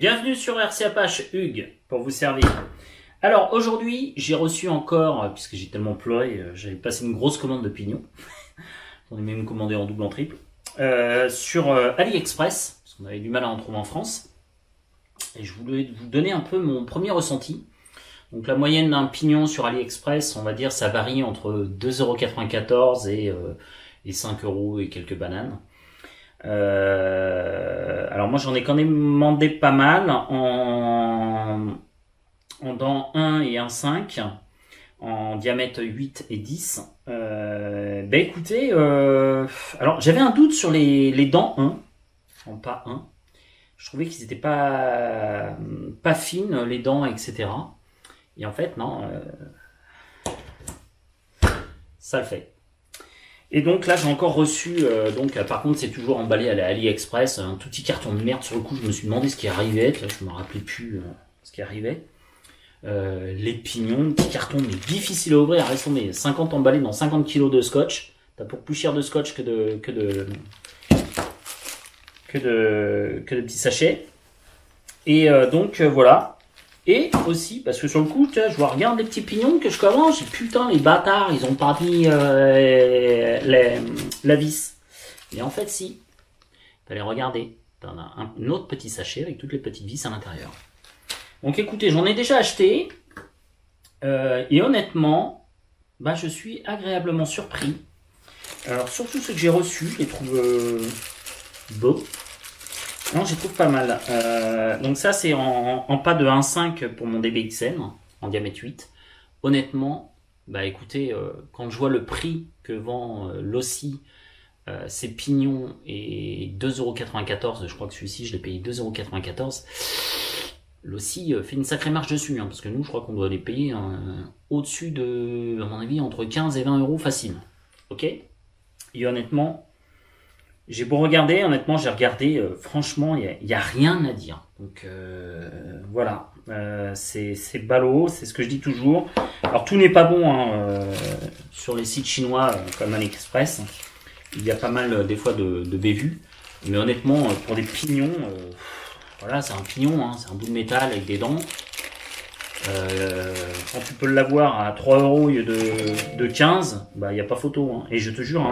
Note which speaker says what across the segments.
Speaker 1: Bienvenue sur RC Apache, Hugues, pour vous servir. Alors aujourd'hui, j'ai reçu encore, puisque j'ai tellement pleuré, j'avais passé une grosse commande de pignons. On est même commandé en double, en triple. Sur AliExpress, parce qu'on avait du mal à en trouver en France. Et je voulais vous donner un peu mon premier ressenti. Donc la moyenne d'un pignon sur AliExpress, on va dire, ça varie entre 2,94 € et 5 € et quelques bananes. Alors moi j'en ai quand même demandé pas mal en dents 1 et 1,5 en diamètre 8 et 10. Écoutez, alors j'avais un doute sur les dents 1, en pas 1. Je trouvais qu'ils étaient pas fines les dents, etc. Et en fait non, ça le fait. Et donc là j'ai encore reçu, par contre c'est toujours emballé à la AliExpress, un tout petit carton de merde. Sur le coup je me suis demandé ce qui arrivait, là, je me rappelais plus ce qui arrivait. Les pignons, petit carton mais difficile à ouvrir, reste tomber, 50 emballés dans 50 kg de scotch. T'as pour plus cher de scotch que de petits sachets. Et voilà. Et aussi, parce que sur le coup, je vois, regarde les petits pignons que je commence, j'ai putain, les bâtards, ils ont pas mis la vis. Et en fait, si. Fallait regarder. T'en as un autre petit sachet avec toutes les petites vis à l'intérieur. Donc écoutez, j'en ai déjà acheté. Et honnêtement, je suis agréablement surpris. Alors, surtout ceux que j'ai reçus, je les trouve beaux. Non, j'y trouve pas mal. Donc ça, c'est en pas de 1,5 pour mon DBXN, en diamètre 8. Honnêtement, écoutez, quand je vois le prix que vend Losi, ces pignons, et 2,94 €, je crois que celui-ci, je l'ai payé 2,94 €. Losi fait une sacrée marge dessus, parce que nous, je crois qu'on doit les payer au-dessus de, à mon avis, entre 15 et 20 € facile. Ok? Et honnêtement, j'ai beau regarder, honnêtement, j'ai regardé, franchement, il y a rien à dire. Donc voilà, c'est ballot, c'est ce que je dis toujours. Alors tout n'est pas bon sur les sites chinois comme AliExpress. Il y a pas mal des fois de bévues, mais honnêtement, pour des pignons, voilà, c'est un pignon, c'est un bout de métal avec des dents. Quand tu peux l'avoir à 3 € au lieu de 15, il n'y a pas photo. Et je te jure,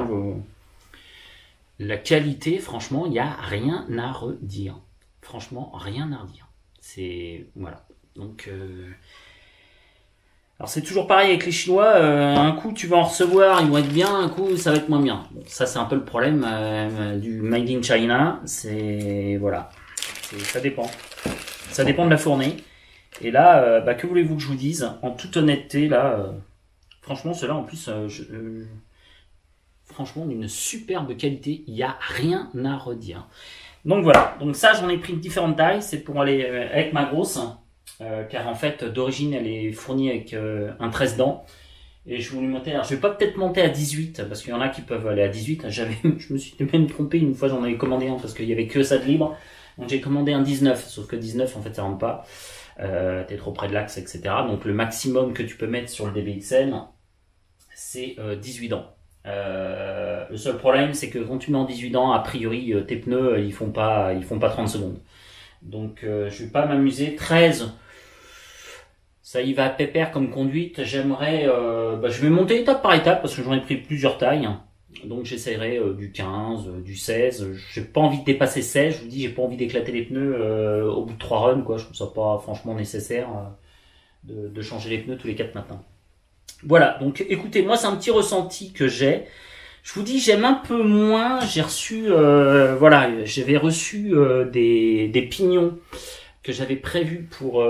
Speaker 1: la qualité, franchement, il n'y a rien à redire. Franchement, rien à redire. C'est... Voilà. Donc... Alors, c'est toujours pareil avec les Chinois. Un coup, tu vas en recevoir, ils vont être bien. Un coup, ça va être moins bien. Bon, ça, c'est un peu le problème du Made in China. C'est... Voilà. Ça dépend. Ça dépend de la fournée. Et là, que voulez-vous que je vous dise? En toute honnêteté, là... franchement, ceux-là, en plus... franchement, d'une superbe qualité, il n'y a rien à redire. Donc voilà, donc ça j'en ai pris différentes tailles, c'est pour aller avec ma grosse, car en fait d'origine elle est fournie avec un 13 dents. Et je voulais monter, alors je vais pas peut-être monter à 18, parce qu'il y en a qui peuvent aller à 18, je me suis même trompé une fois, j'en avais commandé un, parce qu'il y avait que ça de libre, donc j'ai commandé un 19, sauf que 19 en fait ça rentre pas, t'es trop près de l'axe, etc. Donc le maximum que tu peux mettre sur le DBXL, c'est 18 dents. Le seul problème c'est que quand tu mets en 18 ans, a priori tes pneus ils font pas 30 secondes. Donc je vais pas m'amuser. 13, ça y va pépère comme conduite. J'aimerais je vais monter étape par étape parce que j'en ai pris plusieurs tailles. Donc j'essaierai du 15, du 16. J'ai pas envie de dépasser 16. Je vous dis, j'ai pas envie d'éclater les pneus au bout de 3 runs quoi. Je trouve ça pas franchement nécessaire de changer les pneus tous les 4 matins. Voilà, donc écoutez, moi c'est un petit ressenti que j'ai. Je vous dis, j'aime un peu moins. J'ai reçu, j'avais reçu des pignons que j'avais prévus pour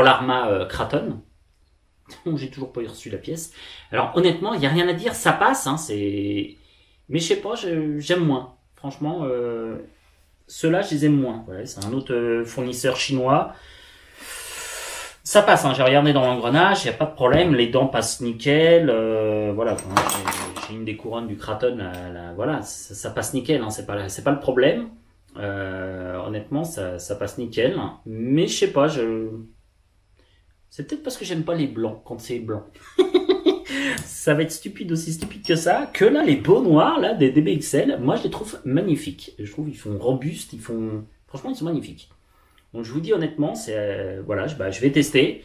Speaker 1: l'Arma Kraton. J'ai toujours pas reçu la pièce. Alors honnêtement, il y a rien à dire, ça passe, mais je sais pas, j'aime moins. Franchement, ceux-là, je les aime moins. Voilà, c'est un autre fournisseur chinois. Ça passe, j'ai regardé dans l'engrenage, il n'y a pas de problème, les dents passent nickel, voilà, j'ai une des couronnes du Kraton, voilà, ça passe nickel, c'est pas le problème, honnêtement, ça passe nickel, mais je sais pas, c'est peut-être parce que j'aime pas les blancs, quand c'est blanc. Ça va être stupide, aussi stupide que ça, que là, les beaux noirs, là, des DBXL, moi je les trouve magnifiques, je trouve ils font robustes, franchement ils sont magnifiques. Donc je vous dis honnêtement, c'est voilà, je vais tester.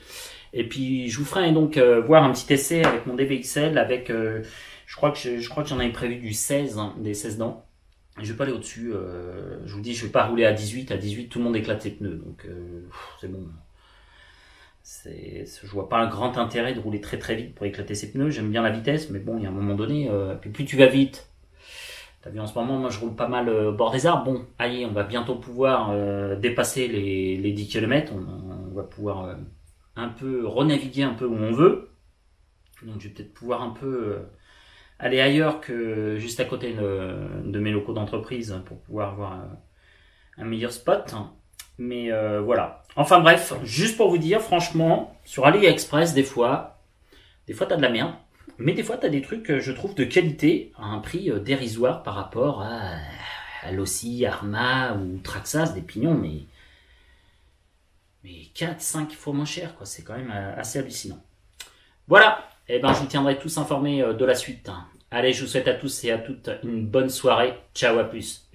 Speaker 1: Et puis je vous ferai donc voir un petit essai avec mon DBXL avec je crois que j'en avais prévu du 16 hein, des 16 dents. Je vais pas aller au-dessus, je vous dis je vais pas rouler à 18, tout le monde éclate ses pneus donc c'est bon. Je vois pas un grand intérêt de rouler très très vite pour éclater ses pneus, j'aime bien la vitesse mais bon, il y a un moment donné puis plus tu vas vite. T'as vu en ce moment, moi je roule pas mal au bord des arbres. Bon, allez, on va bientôt pouvoir dépasser les 10 km. On va pouvoir un peu renaviguer un peu où on veut. Donc je vais peut-être pouvoir un peu aller ailleurs que juste à côté de mes locaux d'entreprise pour pouvoir avoir un meilleur spot. Mais voilà. Enfin bref, juste pour vous dire, franchement, sur AliExpress, des fois t'as de la merde. Mais des fois, tu as des trucs, je trouve, de qualité à un prix dérisoire par rapport à Lossi, Arma ou Traxxas, des pignons, mais 4, 5 fois moins cher, quoi. C'est quand même assez hallucinant. Voilà, et ben je vous tiendrai tous informés de la suite. Allez, je vous souhaite à tous et à toutes une bonne soirée. Ciao, à plus.